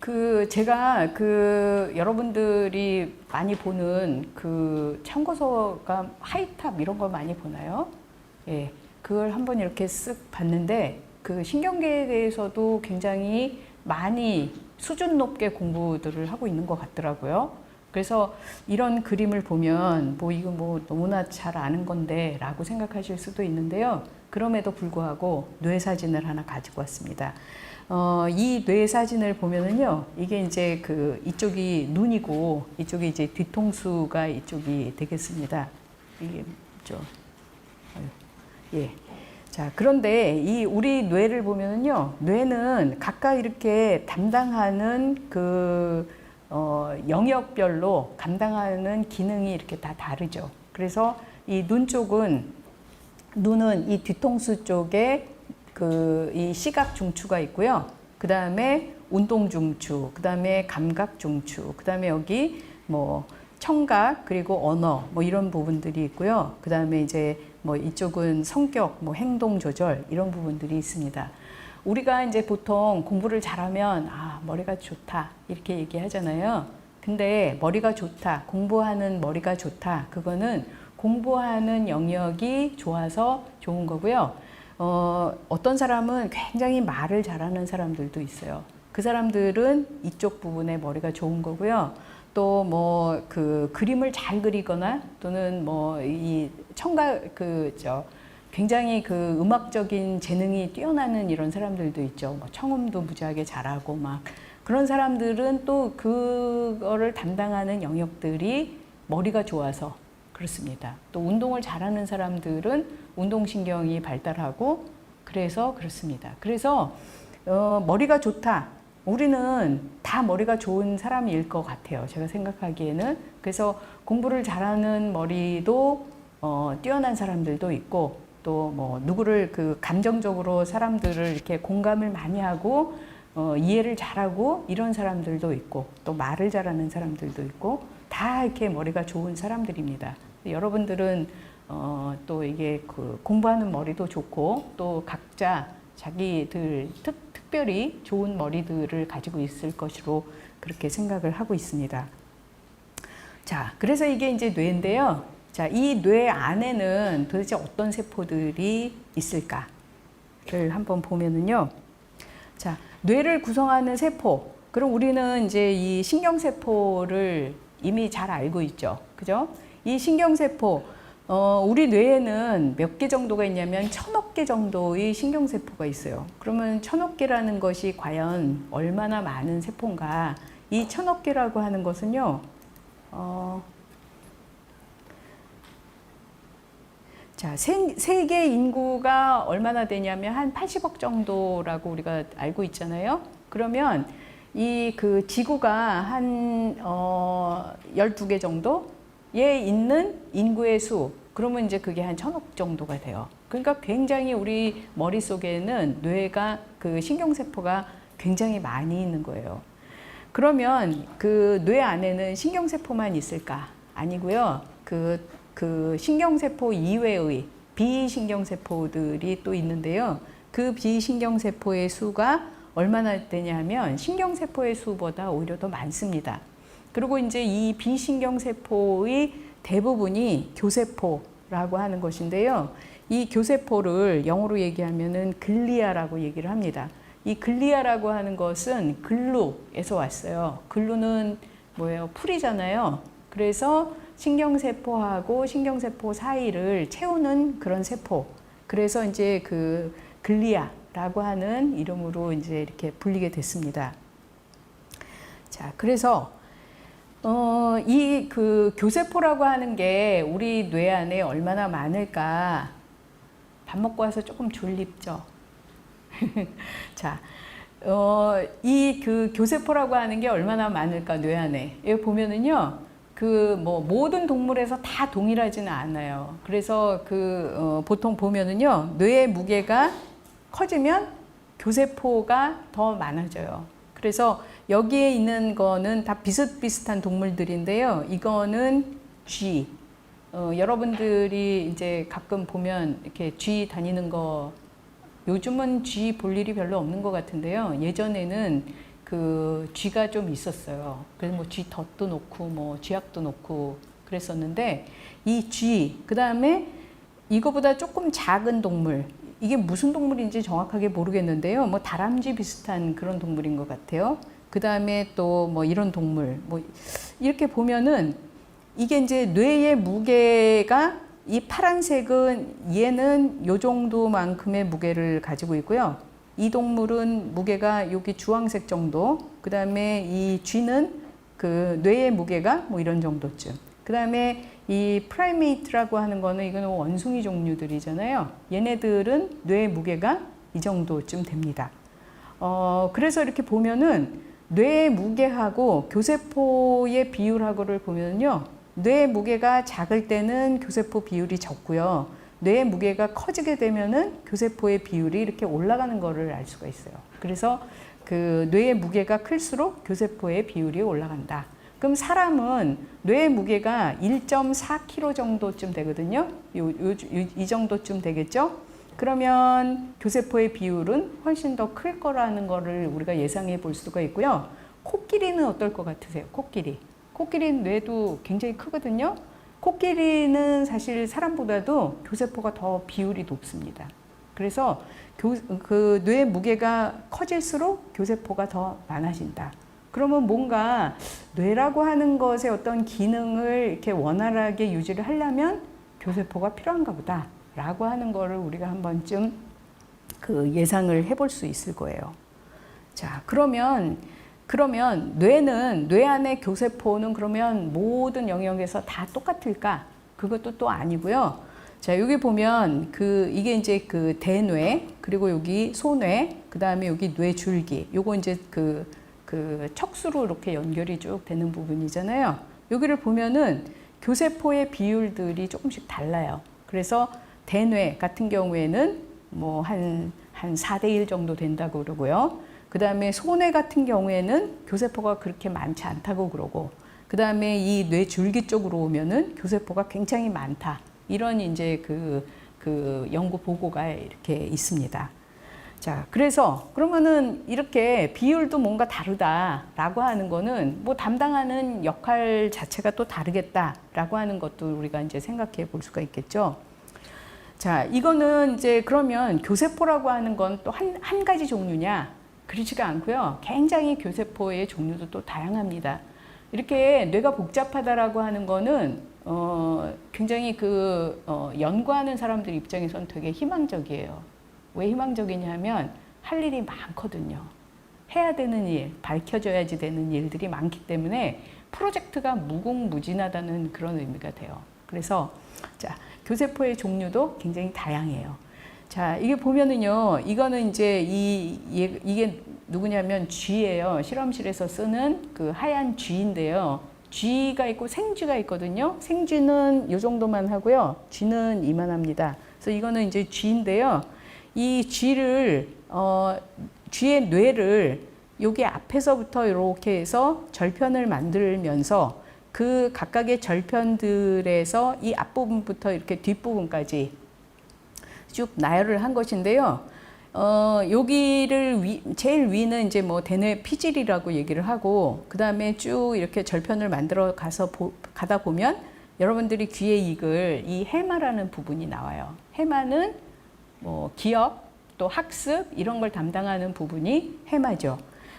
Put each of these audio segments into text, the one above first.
제가 여러분들이 많이 보는 참고서가 하이탑 이런 걸 많이 보나요? 예. 그걸 한번 이렇게 쓱 봤는데 신경계에 대해서도 굉장히 많이 수준 높게 공부들을 하고 있는 것 같더라고요. 그래서 이런 그림을 보면 이거 너무나 잘 아는 건데 라고 생각하실 수도 있는데요. 그럼에도 불구하고 뇌 사진을 하나 가지고 왔습니다. 이 뇌 사진을 보면은요, 이게 이제 이쪽이 눈이고, 이쪽이 이제 뒤통수가 이쪽이 되겠습니다. 이게 죠. 예. 자, 그런데 우리 뇌를 보면은요, 뇌는 각각 이렇게 담당하는 영역별로 감당하는 기능이 이렇게 다 다르죠. 그래서 이 눈은 이 뒤통수 쪽에 이 시각 중추가 있고요. 그 다음에 운동 중추, 그 다음에 감각 중추, 그 다음에 여기 청각, 그리고 언어, 이런 부분들이 있고요. 그 다음에 이제 이쪽은 성격, 행동 조절, 이런 부분들이 있습니다. 우리가 이제 보통 공부를 잘하면, 머리가 좋다, 이렇게 얘기하잖아요. 근데 머리가 좋다, 공부하는 머리가 좋다, 그거는 공부하는 영역이 좋아서 좋은 거고요. 어떤 사람은 굉장히 말을 잘하는 사람들도 있어요. 그 사람들은 이쪽 부분에 머리가 좋은 거고요. 또 그림을 잘 그리거나 또는 이 청각 굉장히 음악적인 재능이 뛰어나는 이런 사람들도 있죠. 청음도 무지하게 잘하고 그런 사람들은 또 그거를 담당하는 영역들이 머리가 좋아서 그렇습니다. 또 운동을 잘하는 사람들은 운동신경이 발달하고 그래서 그렇습니다. 그래서 머리가 좋다. 우리는 다 머리가 좋은 사람일 것 같아요. 제가 생각하기에는. 그래서 공부를 잘하는 머리도 뛰어난 사람들도 있고 또 누구를 감정적으로 사람들을 이렇게 공감을 많이 하고 이해를 잘하고 이런 사람들도 있고 또 말을 잘하는 사람들도 있고 다 이렇게 머리가 좋은 사람들입니다. 여러분들은 또 이게 공부하는 머리도 좋고 또 각자 자기들 특별히 좋은 머리들을 가지고 있을 것으로 그렇게 생각을 하고 있습니다. 자, 그래서 이게 이제 뇌인데요. 자, 이 뇌 안에는 도대체 어떤 세포들이 있을까를 한번 보면은요. 자, 뇌를 구성하는 세포. 그럼 우리는 이제 이 신경세포를 이미 잘 알고 있죠. 그죠? 이 신경세포, 우리 뇌에는 몇 개 정도가 있냐면 1000억 개 정도의 신경세포가 있어요. 그러면 1000억 개라는 것이 과연 얼마나 많은 세포인가? 이 1000억 개라고 하는 것은요, 자, 세계 인구가 얼마나 되냐면 한 80억 정도라고 우리가 알고 있잖아요. 그러면 지구가 한 12개 정도에 있는 인구의 수, 그러면 이제 그게 한 1000억 정도가 돼요. 그러니까 굉장히 우리 머릿속에는 뇌가 신경세포가 굉장히 많이 있는 거예요. 그러면 뇌 안에는 신경세포만 있을까? 아니고요. 신경세포 이외의 비신경세포들이 또 있는데요. 그 비신경세포의 수가 얼마나 되냐면 신경세포의 수보다 오히려 더 많습니다. 그리고 이제 이 비신경세포의 대부분이 교세포라고 하는 것인데요. 이 교세포를 영어로 얘기하면은 글리아라고 얘기를 합니다. 이 글리아라고 하는 것은 글루에서 왔어요. 글루는 뭐예요? 풀이잖아요. 그래서 신경세포하고 신경세포 사이를 채우는 그런 세포. 그래서 이제 글리아라고 하는 이름으로 이제 이렇게 불리게 됐습니다. 자, 그래서 이 교세포라고 하는 게 우리 뇌 안에 얼마나 많을까? 밥 먹고 와서 조금 졸립죠. 자, 이 교세포라고 하는 게 얼마나 많을까? 뇌 안에. 여기 보면은요. 모든 동물에서 다 동일하지는 않아요. 그래서 보통 보면은요, 뇌의 무게가 커지면 교세포가 더 많아져요. 그래서 여기에 있는 거는 다 비슷비슷한 동물들인데요. 이거는 쥐. 여러분들이 이제 가끔 보면 이렇게 쥐 다니는 거, 요즘은 쥐 볼 일이 별로 없는 것 같은데요. 예전에는 그 쥐가 좀 있었어요. 그래서 뭐 쥐 덫도 놓고 뭐 쥐약도 놓고 그랬었는데 이 쥐, 그 다음에 이거보다 조금 작은 동물, 이게 무슨 동물인지 정확하게 모르겠는데요. 뭐 다람쥐 비슷한 그런 동물인 것 같아요. 그 다음에 또 뭐 이런 동물, 뭐 이렇게 보면은 이게 이제 뇌의 무게가 이 파란색은 얘는 요 정도만큼의 무게를 가지고 있고요. 이 동물은 무게가 여기 주황색 정도, 그 다음에 이 쥐는 그 뇌의 무게가 뭐 이런 정도쯤. 그 다음에 이 프라이메이트라고 하는 거는 이거는 원숭이 종류들이잖아요. 얘네들은 뇌의 무게가 이 정도쯤 됩니다. 그래서 이렇게 보면은 뇌의 무게하고 교세포의 비율하고를 보면요. 뇌의 무게가 작을 때는 교세포 비율이 적고요. 뇌의 무게가 커지게 되면은 교세포의 비율이 이렇게 올라가는 거를 알 수가 있어요. 그래서 그 뇌의 무게가 클수록 교세포의 비율이 올라간다. 그럼 사람은 뇌의 무게가 1.4kg 정도쯤 되거든요. 이 정도쯤 되겠죠? 그러면 교세포의 비율은 훨씬 더 클 거라는 거를 우리가 예상해 볼 수가 있고요. 코끼리는 어떨 것 같으세요? 코끼리. 코끼리는 뇌도 굉장히 크거든요. 코끼리는 사실 사람보다도 교세포가 더 비율이 높습니다. 그래서 그 뇌의 무게가 커질수록 교세포가 더 많아진다. 그러면 뭔가 뇌라고 하는 것의 어떤 기능을 이렇게 원활하게 유지를 하려면 교세포가 필요한가 보다 라고 하는 거를 우리가 한 번쯤 그 예상을 해볼 수 있을 거예요. 자, 그러면 뇌는, 뇌 안의 교세포는 그러면 모든 영역에서 다 똑같을까? 그것도 또 아니고요. 자, 여기 보면 이게 이제 그 대뇌, 그리고 여기 소뇌, 그 다음에 여기 뇌줄기, 요거 이제 그 척수로 이렇게 연결이 쭉 되는 부분이잖아요. 여기를 보면은 교세포의 비율들이 조금씩 달라요. 그래서 대뇌 같은 경우에는 뭐 한 4대1 정도 된다고 그러고요. 그 다음에 소뇌 같은 경우에는 교세포가 그렇게 많지 않다고 그러고, 그 다음에 이 뇌줄기 쪽으로 오면은 교세포가 굉장히 많다. 이런 이제 그 연구 보고가 이렇게 있습니다. 자, 그래서 그러면은 이렇게 비율도 뭔가 다르다라고 하는 거는 뭐 담당하는 역할 자체가 또 다르겠다라고 하는 것도 우리가 이제 생각해 볼 수가 있겠죠. 자, 이거는 이제 그러면 교세포라고 하는 건 또 한 가지 종류냐? 그렇지가 않고요. 굉장히 교세포의 종류도 또 다양합니다. 이렇게 뇌가 복잡하다라고 하는 거는 굉장히 연구하는 사람들 입장에서는 되게 희망적이에요. 왜 희망적이냐면 할 일이 많거든요. 해야 되는 일, 밝혀져야지 되는 일들이 많기 때문에 프로젝트가 무궁무진하다는 그런 의미가 돼요. 그래서 자, 교세포의 종류도 굉장히 다양해요. 자, 이게 보면은요, 이거는 이제 이게 누구냐면 쥐예요. 실험실에서 쓰는 그 하얀 쥐인데요. 쥐가 있고 생쥐가 있거든요. 생쥐는 이 정도만 하고요. 쥐는 이만합니다. 그래서 이거는 이제 쥐인데요. 이 쥐를 쥐의 뇌를 여기 앞에서부터 이렇게 해서 절편을 만들면서 그 각각의 절편들에서 이 앞부분부터 이렇게 뒷부분까지 쭉 나열을 한 것인데요. 여기를 제일 위는 이제 뭐 대뇌 피질이라고 얘기를 하고, 그 다음에 쭉 이렇게 절편을 만들어 가다 보면 여러분들이 귀에 익을 이 해마라는 부분이 나와요. 해마는 뭐 기억, 또 학습 이런 걸 담당하는 부분이 해마죠.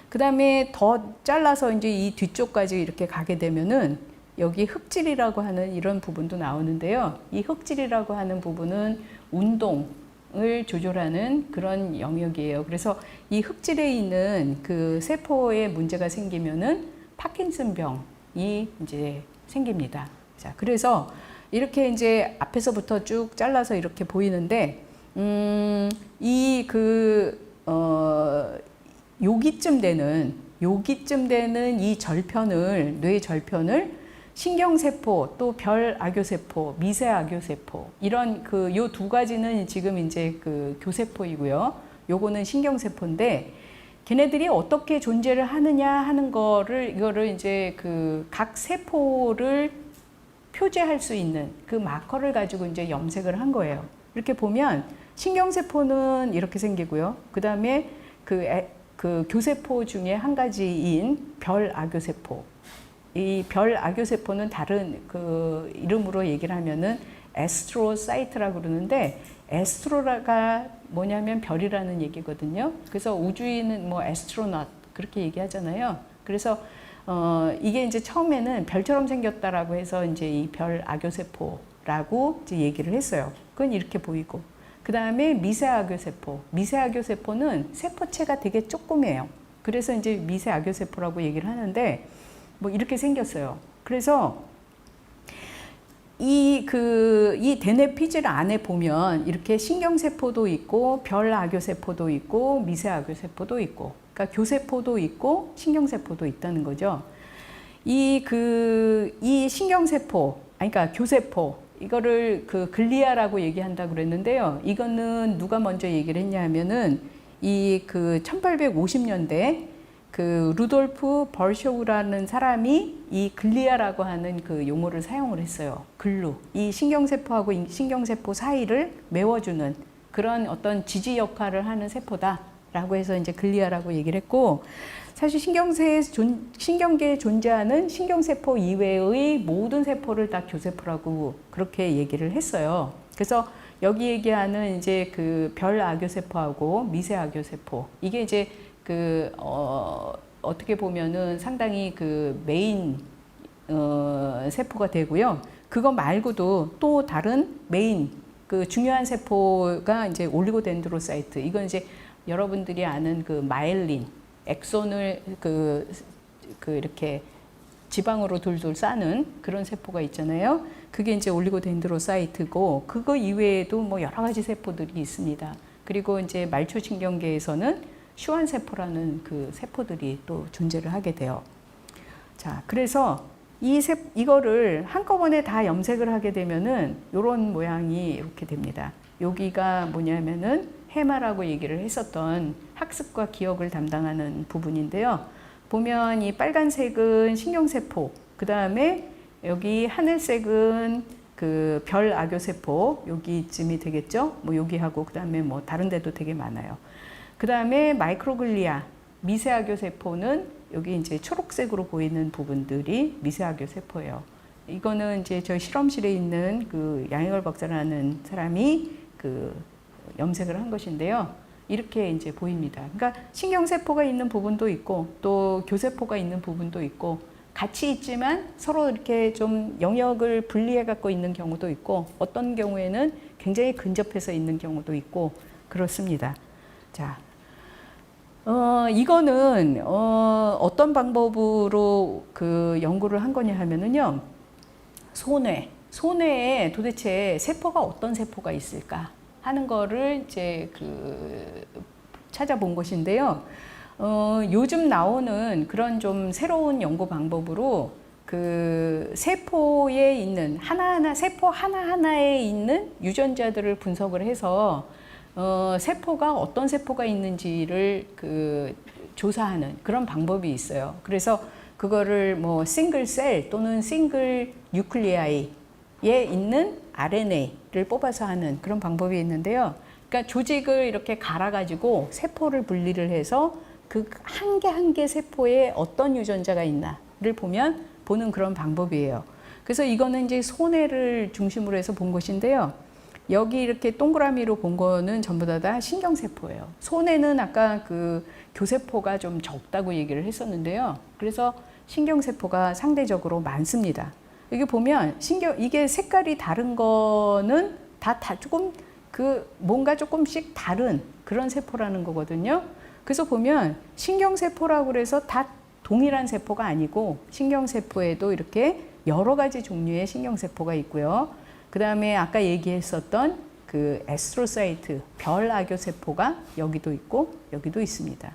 그 다음에 더 잘라서 이제 이 뒤쪽까지 이렇게 가게 되면은 여기 흑질이라고 하는 이런 부분도 나오는데요. 이 흑질이라고 하는 부분은 운동을 조절하는 그런 영역이에요. 그래서 이 흑질에 있는 그 세포에 문제가 생기면은 파킨슨 병이 이제 생깁니다. 자, 그래서 이렇게 이제 앞에서부터 쭉 잘라서 이렇게 보이는데, 여기쯤 되는 이 절편을, 뇌 절편을 신경세포, 또 별악교세포, 미세악교세포, 이런 요 두 가지는 지금 이제 교세포이고요. 요거는 신경세포인데, 걔네들이 어떻게 존재를 하느냐 하는 이거를 이제 각 세포를 표제할 수 있는 그 마커를 가지고 이제 염색을 한 거예요. 이렇게 보면 신경세포는 이렇게 생기고요. 그 다음에 그 교세포 중에 한 가지인 별악교세포. 이 별악교세포는 다른 그 이름으로 얘기를 하면은 에스트로사이트라고 그러는데, 에스트로가 뭐냐면 별이라는 얘기거든요. 그래서 우주인은 뭐 에스트로넛 그렇게 얘기하잖아요. 그래서 이게 이제 처음에는 별처럼 생겼다라고 해서 이제 이 별악교세포라고 이제 얘기를 했어요. 그건 이렇게 보이고. 그 다음에 미세악교세포. 미세악교세포는 세포체가 되게 조그매요. 그래서 이제 미세악교세포라고 얘기를 하는데, 뭐 이렇게 생겼어요. 그래서 이 대뇌피질 안에 보면 이렇게 신경세포도 있고, 별악교세포도 있고, 미세악교세포도 있고, 그러니까 교세포도 있고, 신경세포도 있다는 거죠. 이 신경세포, 그러니까 교세포, 이거를 그 글리아라고 얘기한다고 그랬는데요. 이거는 누가 먼저 얘기를 했냐 하면은 이 그 1850년대 그 루돌프 벌쇼우라는 사람이 이 글리아라고 하는 그 용어를 사용을 했어요. 글루. 이 신경세포하고 신경세포 사이를 메워주는 그런 어떤 지지 역할을 하는 세포다라고 해서 이제 글리아라고 얘기를 했고, 사실 신경계에 존재하는 신경세포 이외의 모든 세포를 다 교세포라고 그렇게 얘기를 했어요. 그래서 여기 얘기하는 이제 그 별악교세포하고 미세악교세포, 이게 이제 어떻게 보면은 상당히 그 메인 세포가 되고요. 그거 말고도 또 다른 메인 그 중요한 세포가 이제 올리고덴드로사이트. 이건 이제 여러분들이 아는 그 마일린, 엑손을 이렇게 지방으로 둘둘 싸는 그런 세포가 있잖아요. 그게 이제 올리고덴드로사이트고, 그거 이외에도 뭐 여러 가지 세포들이 있습니다. 그리고 이제 말초신경계에서는 슈완세포라는 그 세포들이 또 존재를 하게 돼요. 자, 그래서 이거를 한꺼번에 다 염색을 하게 되면은 요런 모양이 이렇게 됩니다. 여기가 뭐냐면은 해마라고 얘기를 했었던 학습과 기억을 담당하는 부분인데요. 보면 이 빨간색은 신경세포, 그 다음에 여기 하늘색은 그 별악교세포, 여기쯤이 되겠죠? 뭐 여기하고 그 다음에 뭐 다른 데도 되게 많아요. 그 다음에 마이크로글리아, 미세악교세포는 여기 이제 초록색으로 보이는 부분들이 미세악교세포예요. 이거는 이제 저희 실험실에 있는 그 양희걸 박사라는 사람이 그 염색을 한 것인데요. 이렇게 이제 보입니다. 그러니까 신경세포가 있는 부분도 있고, 또 교세포가 있는 부분도 있고, 같이 있지만 서로 이렇게 좀 영역을 분리해 갖고 있는 경우도 있고, 어떤 경우에는 굉장히 근접해서 있는 경우도 있고, 그렇습니다. 자, 이거는 어떤 방법으로 그 연구를 한 거냐 하면은요, 소뇌에 도대체 세포가 어떤 세포가 있을까 하는 거를 이제 찾아본 것인데요. 요즘 나오는 그런 좀 새로운 연구 방법으로 그 세포에 있는 세포 하나하나에 있는 유전자들을 분석을 해서 세포가 어떤 세포가 있는지를 조사하는 그런 방법이 있어요. 그래서 그거를 뭐 싱글 셀 또는 싱글 뉴클리아이에 있는 RNA를 뽑아서 하는 그런 방법이 있는데요. 그러니까 조직을 이렇게 갈아가지고 세포를 분리를 해서 그 한 개 한 개 세포에 어떤 유전자가 있나를 보는 그런 방법이에요. 그래서 이거는 이제 소뇌를 중심으로 해서 본 것인데요. 여기 이렇게 동그라미로 본 거는 전부 다 신경세포예요. 소뇌는 아까 그 교세포가 좀 적다고 얘기를 했었는데요. 그래서 신경세포가 상대적으로 많습니다. 여기 보면 이게 색깔이 다른 거는 다 조금 뭔가 조금씩 다른 그런 세포라는 거거든요. 그래서 보면 신경세포라고 그래서 다 동일한 세포가 아니고, 신경세포에도 이렇게 여러 가지 종류의 신경세포가 있고요. 그 다음에 아까 얘기했었던 그 에스트로사이트, 별악교세포가 여기도 있고 여기도 있습니다.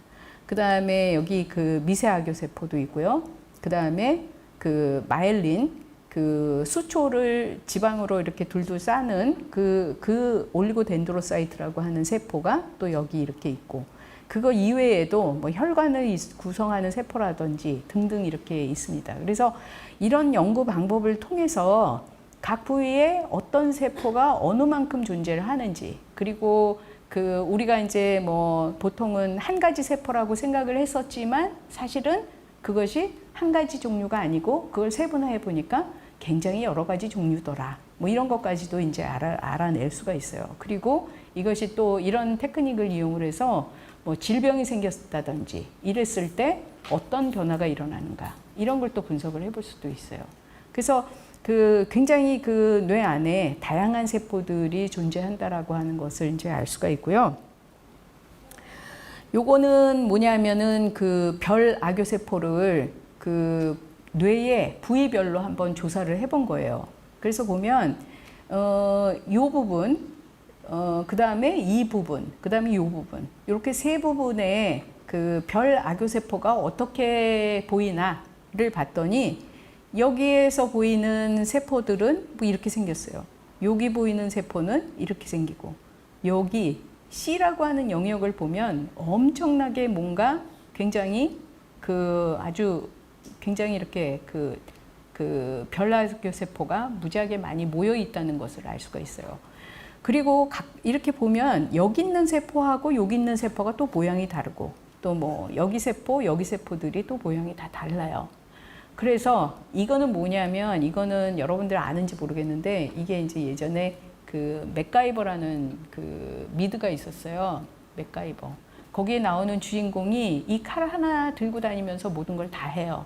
그 다음에 여기 그 미세악교세포도 있고요. 그 다음에 그 마일린, 그 수초를 지방으로 이렇게 둘둘 싸는 그 올리고덴드로사이트라고 하는 세포가 또 여기 이렇게 있고, 그거 이외에도 뭐 혈관을 구성하는 세포라든지 등등 이렇게 있습니다. 그래서 이런 연구 방법을 통해서 각 부위에 어떤 세포가 어느 만큼 존재를 하는지, 그리고 우리가 이제 뭐 보통은 한 가지 세포라고 생각을 했었지만 사실은 그것이 한 가지 종류가 아니고 그걸 세분화해 보니까 굉장히 여러 가지 종류더라. 뭐 이런 것까지도 이제 알아낼 수가 있어요. 그리고 이것이 또 이런 테크닉을 이용을 해서 뭐 질병이 생겼다든지 이랬을 때 어떤 변화가 일어나는가 이런 걸 또 분석을 해볼 수도 있어요. 그래서 굉장히 뇌 안에 다양한 세포들이 존재한다라고 하는 것을 이제 알 수가 있고요. 요거는 뭐냐면은 별 악교세포를 뇌의 부위별로 한번 조사를 해본 거예요. 그래서 보면 요 부분, 그 다음에 이 부분, 그 다음에 요 부분, 이렇게 세 부분의 별 악교세포가 어떻게 보이나를 봤더니 여기에서 보이는 세포들은 뭐 이렇게 생겼어요. 여기 보이는 세포는 이렇게 생기고 여기 C라고 하는 영역을 보면 엄청나게 뭔가 굉장히 아주 굉장히 이렇게 별악교 세포가 무지하게 많이 모여 있다는 것을 알 수가 있어요. 그리고 이렇게 보면 여기 있는 세포하고 여기 있는 세포가 또 모양이 다르고 또 뭐 여기 세포들이 또 모양이 다 달라요. 그래서 이거는 뭐냐면 이거는 여러분들 아는지 모르겠는데 이게 이제 예전에 맥가이버라는 미드가 있었어요. 맥가이버. 거기에 나오는 주인공이 이 칼 하나 들고 다니면서 모든 걸 다 해요.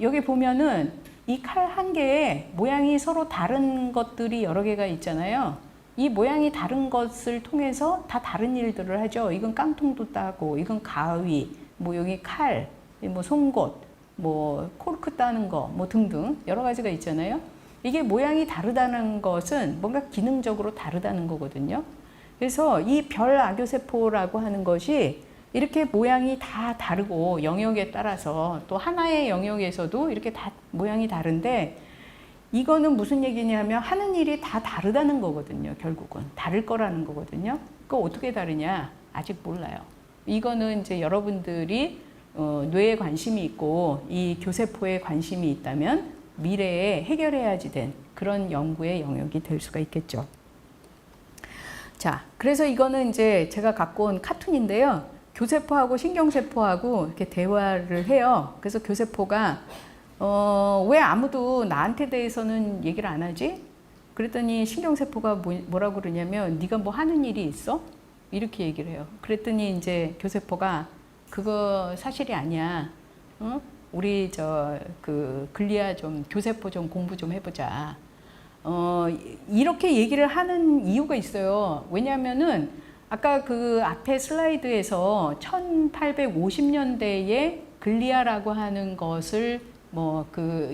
여기 보면은 이 칼 한 개에 모양이 서로 다른 것들이 여러 개가 있잖아요. 이 모양이 다른 것을 통해서 다 다른 일들을 하죠. 이건 깡통도 따고, 이건 가위, 뭐 여기 칼, 뭐 송곳, 뭐 코르크 따는 거, 뭐 등등 여러 가지가 있잖아요. 이게 모양이 다르다는 것은 뭔가 기능적으로 다르다는 거거든요. 그래서 이 별 악교세포라고 하는 것이 이렇게 모양이 다 다르고 영역에 따라서 또 하나의 영역에서도 이렇게 다 모양이 다른데 이거는 무슨 얘기냐면 하는 일이 다 다르다는 거거든요. 결국은 다를 거라는 거거든요. 그거 어떻게 다르냐? 아직 몰라요. 이거는 이제 여러분들이 뇌에 관심이 있고 이 교세포에 관심이 있다면 미래에 해결해야지 된 그런 연구의 영역이 될 수가 있겠죠. 자, 그래서 이거는 이제 제가 갖고 온 카툰인데요. 교세포하고 신경세포하고 이렇게 대화를 해요. 그래서 교세포가 왜 아무도 나한테 대해서는 얘기를 안 하지? 그랬더니 신경세포가 뭐라고 그러냐면 네가 뭐 하는 일이 있어? 이렇게 얘기를 해요. 그랬더니 이제 교세포가 그거 사실이 아니야. 어? 우리 글리아 좀 교세포 좀 공부 좀 해보자. 이렇게 얘기를 하는 이유가 있어요. 왜냐하면은 아까 앞에 슬라이드에서 1850년대에 글리아라고 하는 것을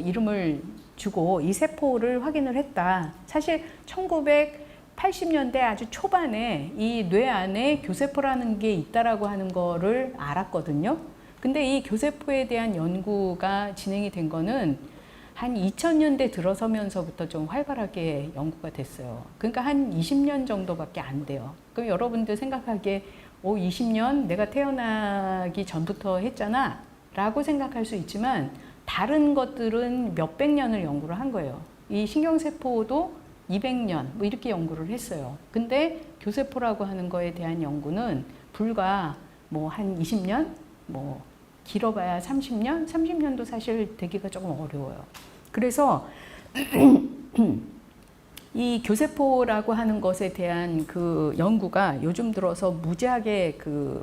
이름을 주고 이 세포를 확인을 했다. 사실 1980년대 아주 초반에 이 뇌 안에 교세포라는 게 있다라고 하는 거를 알았거든요. 근데 이 교세포에 대한 연구가 진행이 된 거는 한 2000년대 들어서면서부터 좀 활발하게 연구가 됐어요. 그러니까 한 20년 정도밖에 안 돼요. 그럼 여러분들 생각하기에 20년 내가 태어나기 전부터 했잖아 라고 생각할 수 있지만 다른 것들은 몇백 년을 연구를 한 거예요. 이 신경세포도 200년 뭐 이렇게 연구를 했어요. 근데 교세포라고 하는 거에 대한 연구는 불과 뭐 한 20년 뭐 길어봐야 30년? 30년도 사실 되기가 조금 어려워요. 그래서 이 교세포라고 하는 것에 대한 연구가 요즘 들어서 무지하게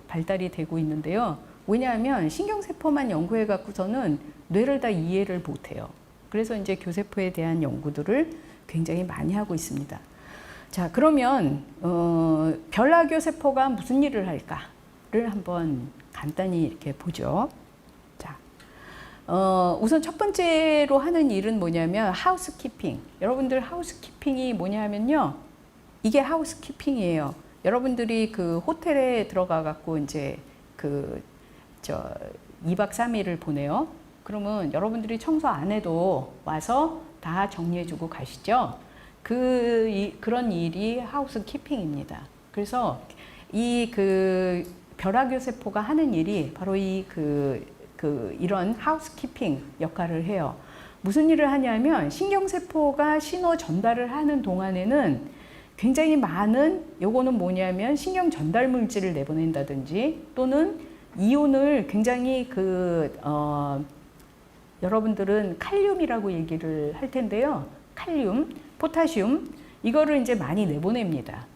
발달이 되고 있는데요. 왜냐하면 신경세포만 연구해 갖고서는 뇌를 다 이해를 못해요. 그래서 이제 교세포에 대한 연구들을 굉장히 많이 하고 있습니다. 자, 그러면 별악교세포가 무슨 일을 할까를 한번 간단히 이렇게 보죠. 자, 우선 첫 번째로 하는 일은 뭐냐면 하우스키핑. 여러분들 하우스키핑이 뭐냐면요. 이게 하우스키핑이에요. 여러분들이 호텔에 들어가 갖고 이제 2박 3일을 보내요. 그러면 여러분들이 청소 안 해도 와서 다 정리해주고 가시죠. 그런 일이 하우스키핑입니다. 그래서 이 별악교세포가 하는 일이 바로 이런 하우스키핑 역할을 해요. 무슨 일을 하냐면 신경세포가 신호 전달을 하는 동안에는 굉장히 많은 요거는 뭐냐면 신경 전달 물질을 내보낸다든지 또는 이온을 굉장히 여러분들은 칼륨이라고 얘기를 할 텐데요. 칼륨, 포타슘 이거를 이제 많이 내보냅니다.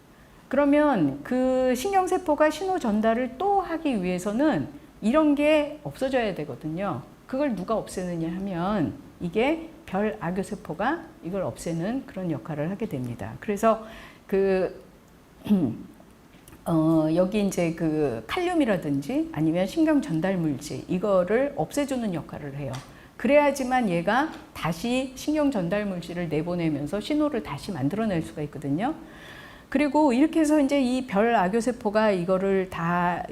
그러면 그 신경세포가 신호 전달을 또 하기 위해서는 이런 게 없어져야 되거든요. 그걸 누가 없애느냐 하면 이게 별 악교세포가 이걸 없애는 그런 역할을 하게 됩니다. 그래서 여기 이제 그 칼륨이라든지 아니면 신경 전달 물질 이거를 없애주는 역할을 해요. 그래야지만 얘가 다시 신경 전달 물질을 내보내면서 신호를 다시 만들어낼 수가 있거든요. 그리고 이렇게 해서 이제 이 별 악교세포가 이거를 다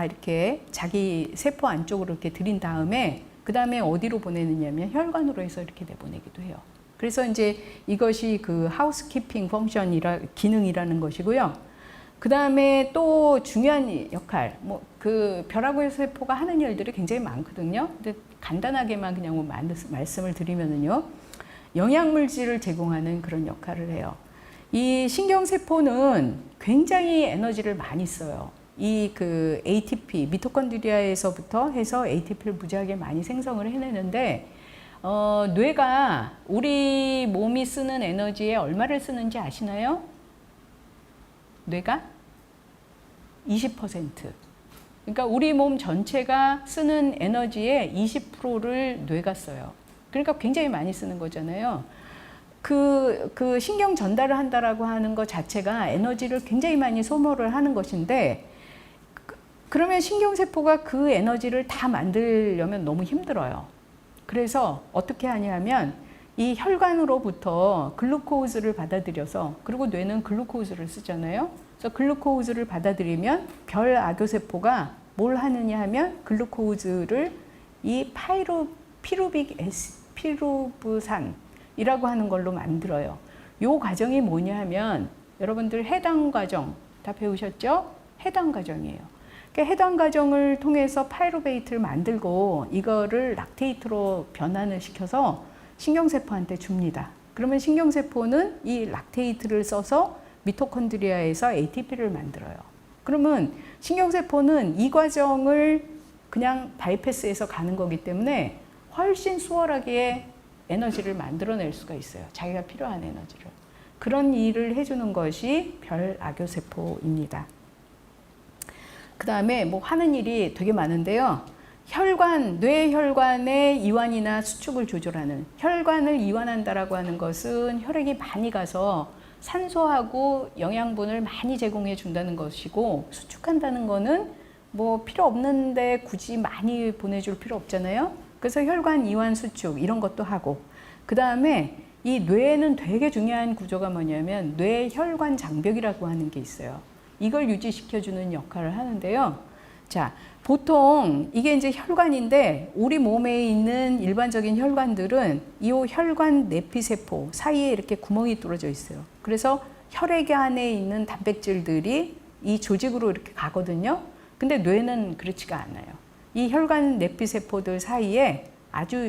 이렇게 자기 세포 안쪽으로 이렇게 들인 다음에 그 다음에 어디로 보내느냐면 혈관으로 해서 이렇게 내보내기도 해요. 그래서 이제 이것이 그 하우스키핑 기능이라는 것이고요. 그 다음에 또 중요한 역할, 뭐 그 벼락세포가 하는 일들이 굉장히 많거든요. 근데 간단하게만 그냥 뭐 말씀을 드리면은요, 영양물질을 제공하는 그런 역할을 해요. 이 신경세포는 굉장히 에너지를 많이 써요. 이 그 ATP, 미토콘드리아에서부터 해서 ATP를 무지하게 많이 생성을 해내는데, 뇌가 우리 몸이 쓰는 에너지에 얼마를 쓰는지 아시나요? 뇌가 20%. 그러니까 우리 몸 전체가 쓰는 에너지의 20%를 뇌가 써요. 그러니까 굉장히 많이 쓰는 거잖아요. 그 신경 전달을 한다라고 하는 것 자체가 에너지를 굉장히 많이 소모를 하는 것인데, 그러면 신경세포가 그 에너지를 다 만들려면 너무 힘들어요. 그래서 어떻게 하냐면 이 혈관으로부터 글루코즈를 받아들여서, 그리고 뇌는 글루코즈를 쓰잖아요. 그래서 글루코즈를 받아들이면 별 악교세포가 뭘 하느냐 하면 글루코즈를 이 피루브산이라고 하는 걸로 만들어요. 요 과정이 뭐냐 하면 여러분들 해당 과정 다 배우셨죠? 해당 과정이에요. 그러니까 해당 과정을 통해서 파이루베이트를 만들고 이거를 락테이트로 변환을 시켜서 신경세포한테 줍니다. 그러면 신경세포는 이 락테이트를 써서 미토콘드리아에서 ATP를 만들어요. 그러면 신경세포는 이 과정을 그냥 바이패스해서 가는 거기 때문에 훨씬 수월하게 에너지를 만들어낼 수가 있어요. 자기가 필요한 에너지를. 그런 일을 해주는 것이 별 악교세포입니다. 그 다음에 뭐 하는 일이 되게 많은데요. 뇌혈관의 이완이나 수축을 조절하는, 혈관을 이완한다라고 하는 것은 혈액이 많이 가서 산소하고 영양분을 많이 제공해 준다는 것이고, 수축한다는 거는 뭐 필요 없는데 굳이 많이 보내줄 필요 없잖아요. 그래서 혈관 이완 수축 이런 것도 하고, 그 다음에 이 뇌에는 되게 중요한 구조가 뭐냐면 뇌혈관 장벽이라고 하는 게 있어요. 이걸 유지시켜주는 역할을 하는데요. 자, 보통 이게 이제 혈관인데 우리 몸에 있는 일반적인 혈관들은 이 혈관 내피세포 사이에 이렇게 구멍이 뚫어져 있어요. 그래서 혈액 안에 있는 단백질들이 이 조직으로 이렇게 가거든요. 근데 뇌는 그렇지가 않아요. 이 혈관 내피세포들 사이에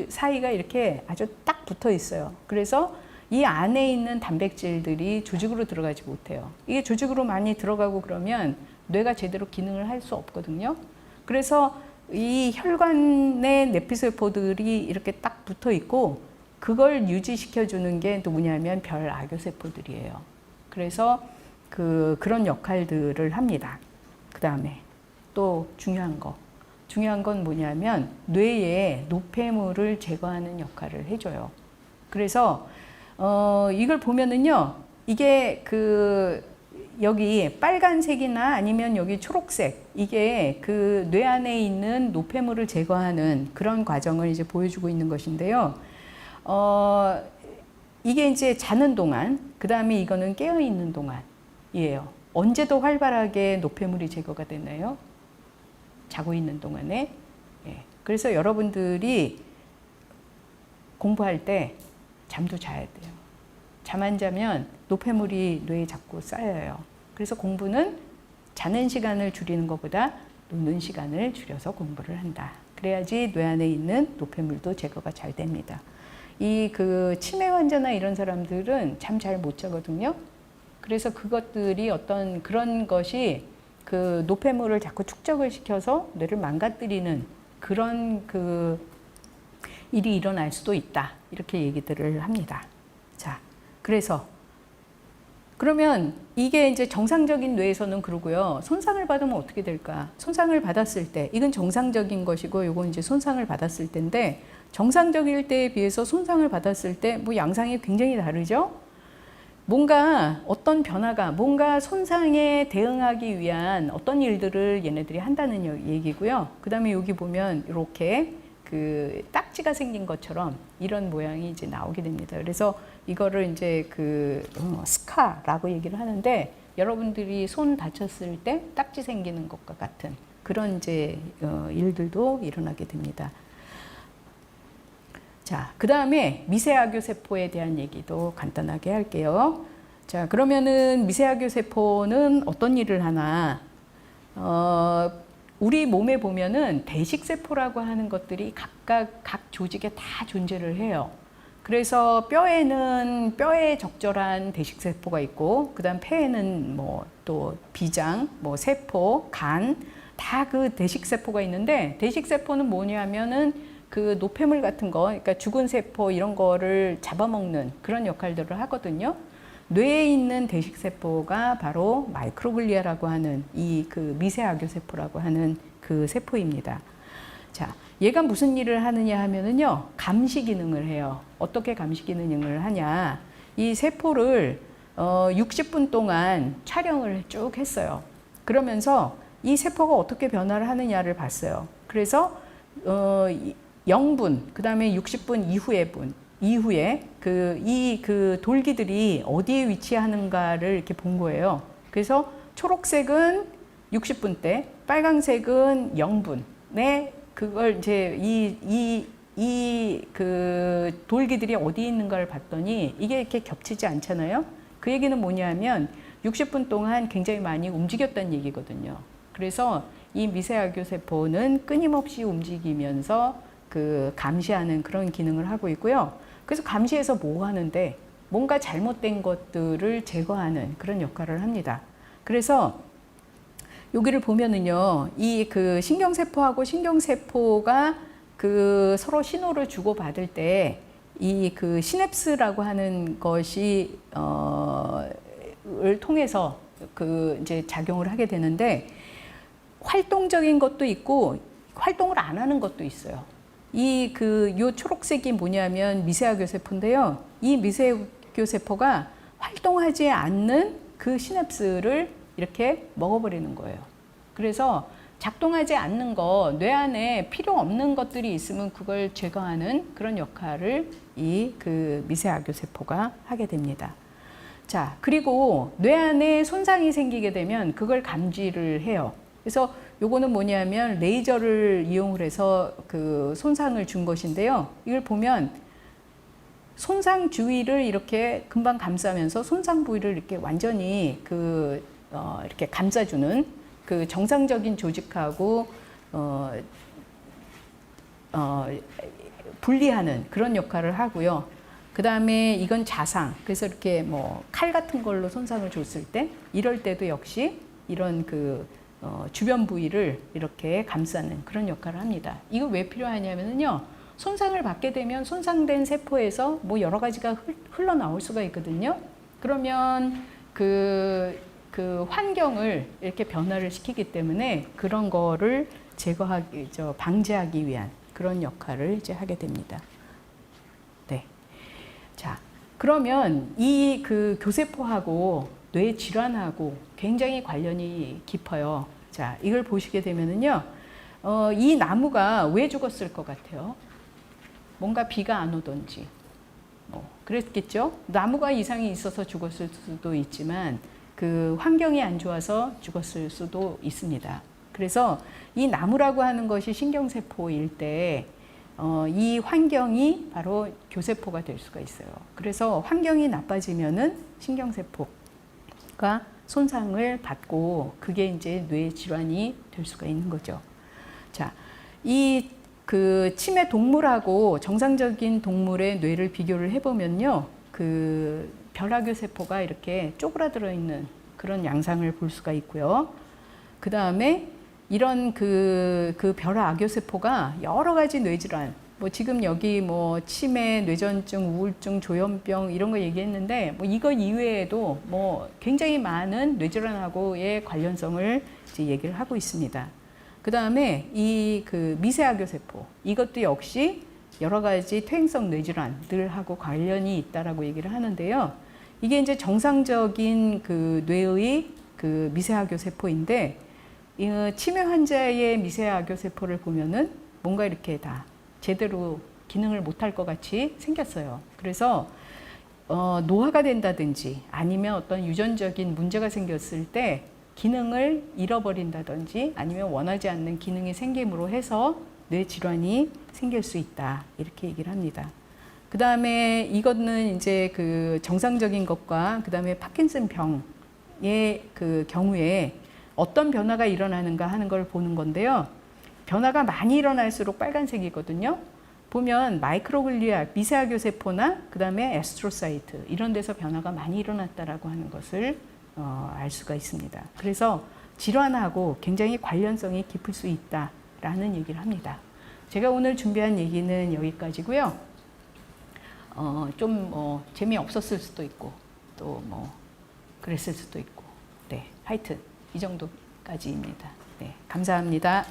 사이가 이렇게 아주 딱 붙어 있어요. 그래서 이 안에 있는 단백질들이 조직으로 들어가지 못해요. 이게 조직으로 많이 들어가고 그러면 뇌가 제대로 기능을 할 수 없거든요. 그래서 이 혈관의 내피세포들이 이렇게 딱 붙어 있고, 그걸 유지시켜 주는 게 누구냐면 별 악교세포들이에요. 그래서 그런 역할들을 합니다. 그 다음에 또 중요한 건 뭐냐면 뇌의 노폐물을 제거하는 역할을 해줘요. 그래서 이걸 보면은요, 이게 여기 빨간색이나 아니면 여기 초록색, 이게 그 뇌 안에 있는 노폐물을 제거하는 그런 과정을 이제 보여주고 있는 것인데요. 이게 이제 자는 동안, 그 다음에 이거는 깨어있는 동안이에요. 언제 더 활발하게 노폐물이 제거가 되나요? 자고 있는 동안에. 예. 그래서 여러분들이 공부할 때 잠도 자야 돼요. 잠 안 자면 노폐물이 뇌에 자꾸 쌓여요. 그래서 공부는 자는 시간을 줄이는 것보다 노는 시간을 줄여서 공부를 한다. 그래야지 뇌 안에 있는 노폐물도 제거가 잘 됩니다. 이 그 치매 환자나 이런 사람들은 잠 잘 못 자거든요. 그래서 그것들이 어떤 그런 것이 그 노폐물을 자꾸 축적을 시켜서 뇌를 망가뜨리는 그런 그 일이 일어날 수도 있다. 이렇게 얘기들을 합니다. 자, 그래서 그러면 이게 이제 정상적인 뇌에서는 그러고요. 손상을 받으면 어떻게 될까? 손상을 받았을 때, 이건 정상적인 것이고, 이건 이제 손상을 받았을 때인데, 정상적일 때에 비해서 손상을 받았을 때, 뭐 양상이 굉장히 다르죠? 뭔가 어떤 변화가, 뭔가 손상에 대응하기 위한 어떤 일들을 얘네들이 한다는 얘기고요. 그 다음에 여기 보면 이렇게 그 딱지가 생긴 것처럼 이런 모양이 이제 나오게 됩니다. 그래서 이거를 이제 그 스카라고 얘기를 하는데, 여러분들이 손 다쳤을 때 딱지 생기는 것과 같은 그런 이제 일들도 일어나게 됩니다. 자, 그 다음에 미세아교 세포에 대한 얘기도 간단하게 할게요. 자, 그러면은 미세아교 세포는 어떤 일을 하나? 우리 몸에 보면은 대식세포라고 하는 것들이 각각 각 조직에 다 존재를 해요. 그래서 뼈에는 뼈에 적절한 대식세포가 있고, 그 다음 폐에는 뭐 또 비장, 뭐 세포, 간, 다 그 대식세포가 있는데, 대식세포는 뭐냐면은 그 노폐물 같은 거, 그러니까 죽은 세포 이런 거를 잡아먹는 그런 역할들을 하거든요. 뇌에 있는 대식세포가 바로 마이크로글리아라고 하는 이 그 미세아교세포라고 하는 그 세포입니다. 자, 얘가 무슨 일을 하느냐 하면은요, 감시 기능을 해요. 어떻게 감시 기능을 하냐? 이 세포를 60분 동안 촬영을 쭉 했어요. 그러면서 이 세포가 어떻게 변화를 하느냐를 봤어요. 그래서 0분, 그 다음에 60분 이후에 그 돌기들이 어디에 위치하는가를 이렇게 본 거예요. 그래서 초록색은 60분 때, 빨강색은 0분에 그걸 이제 그 돌기들이 어디 있는가를 봤더니 이게 이렇게 겹치지 않잖아요. 그 얘기는 뭐냐면 60분 동안 굉장히 많이 움직였다는 얘기거든요. 그래서 이 미세아교 세포는 끊임없이 움직이면서 그 감시하는 그런 기능을 하고 있고요. 그래서 감시해서 뭐 하는데, 뭔가 잘못된 것들을 제거하는 그런 역할을 합니다. 그래서 여기를 보면은요, 이 그 신경세포하고 신경세포가 그 서로 신호를 주고받을 때 이 그 시냅스라고 하는 것이 을 통해서 그 이제 작용을 하게 되는데, 활동적인 것도 있고 활동을 안 하는 것도 있어요. 요 초록색이 뭐냐면 미세아교세포인데요. 이 미세아교세포가 활동하지 않는 그 시냅스를 이렇게 먹어버리는 거예요. 그래서 작동하지 않는 거, 뇌 안에 필요 없는 것들이 있으면 그걸 제거하는 그런 역할을 이 그 미세아교세포가 하게 됩니다. 자, 그리고 뇌 안에 손상이 생기게 되면 그걸 감지를 해요. 그래서 요거는 뭐냐면 레이저를 이용을 해서 그 손상을 준 것인데요. 이걸 보면 손상 주위를 이렇게 금방 감싸면서 손상 부위를 이렇게 완전히 이렇게 감싸주는 그 정상적인 조직하고 분리하는 그런 역할을 하고요. 그 다음에 이건 자상. 그래서 이렇게 뭐 칼 같은 걸로 손상을 줬을 때, 이럴 때도 역시 이런 주변 부위를 이렇게 감싸는 그런 역할을 합니다. 이거 왜 필요하냐면요, 손상을 받게 되면 손상된 세포에서 뭐 여러 가지가 흘러나올 수가 있거든요. 그러면 그 환경을 이렇게 변화를 시키기 때문에 그런 거를 방지하기 위한 그런 역할을 이제 하게 됩니다. 네. 자, 그러면 이 그 교세포하고 뇌 질환하고 굉장히 관련이 깊어요. 자, 이걸 보시게 되면은요, 이 나무가 왜 죽었을 것 같아요? 뭔가 비가 안 오던지, 그랬겠죠? 나무가 이상이 있어서 죽었을 수도 있지만, 그 환경이 안 좋아서 죽었을 수도 있습니다. 그래서 이 나무라고 하는 것이 신경세포일 때, 이 환경이 바로 교세포가 될 수가 있어요. 그래서 환경이 나빠지면은 신경세포가 손상을 받고 그게 이제 뇌 질환이 될 수가 있는 거죠. 자, 그 치매 동물하고 정상적인 동물의 뇌를 비교를 해보면요, 그 벼락교 세포가 이렇게 쪼그라들어 있는 그런 양상을 볼 수가 있고요. 그 다음에 이런 그 벼락교 세포가 여러 가지 뇌질환, 뭐 지금 여기 뭐 치매, 뇌전증, 우울증, 조현병 이런 거 얘기했는데 뭐 이거 이외에도 뭐 굉장히 많은 뇌질환하고의 관련성을 이제 얘기를 하고 있습니다. 그 다음에 이 그 미세아교 세포, 이것도 역시 여러 가지 퇴행성 뇌질환들하고 관련이 있다라고 얘기를 하는데요. 이게 이제 정상적인 그 뇌의 그 미세아교 세포인데, 이 치매 환자의 미세아교 세포를 보면은 뭔가 이렇게 다 제대로 기능을 못할 것 같이 생겼어요. 그래서 노화가 된다든지 아니면 어떤 유전적인 문제가 생겼을 때 기능을 잃어버린다든지 아니면 원하지 않는 기능이 생김으로 해서 뇌 질환이 생길 수 있다, 이렇게 얘기를 합니다. 그 다음에 이거는 이제 그 정상적인 것과 그 다음에 파킨슨 병의 그 경우에 어떤 변화가 일어나는가 하는 걸 보는 건데요. 변화가 많이 일어날수록 빨간색이거든요. 보면 마이크로글리아, 미세아교 세포나 그 다음에 에스트로사이트 이런 데서 변화가 많이 일어났다라고 하는 것을 알 수가 있습니다. 그래서 질환하고 굉장히 관련성이 깊을 수 있다라는 얘기를 합니다. 제가 오늘 준비한 얘기는 여기까지고요. 좀 재미없었을 수도 있고 또 뭐 그랬을 수도 있고, 네, 하여튼 이 정도까지입니다. 네, 감사합니다.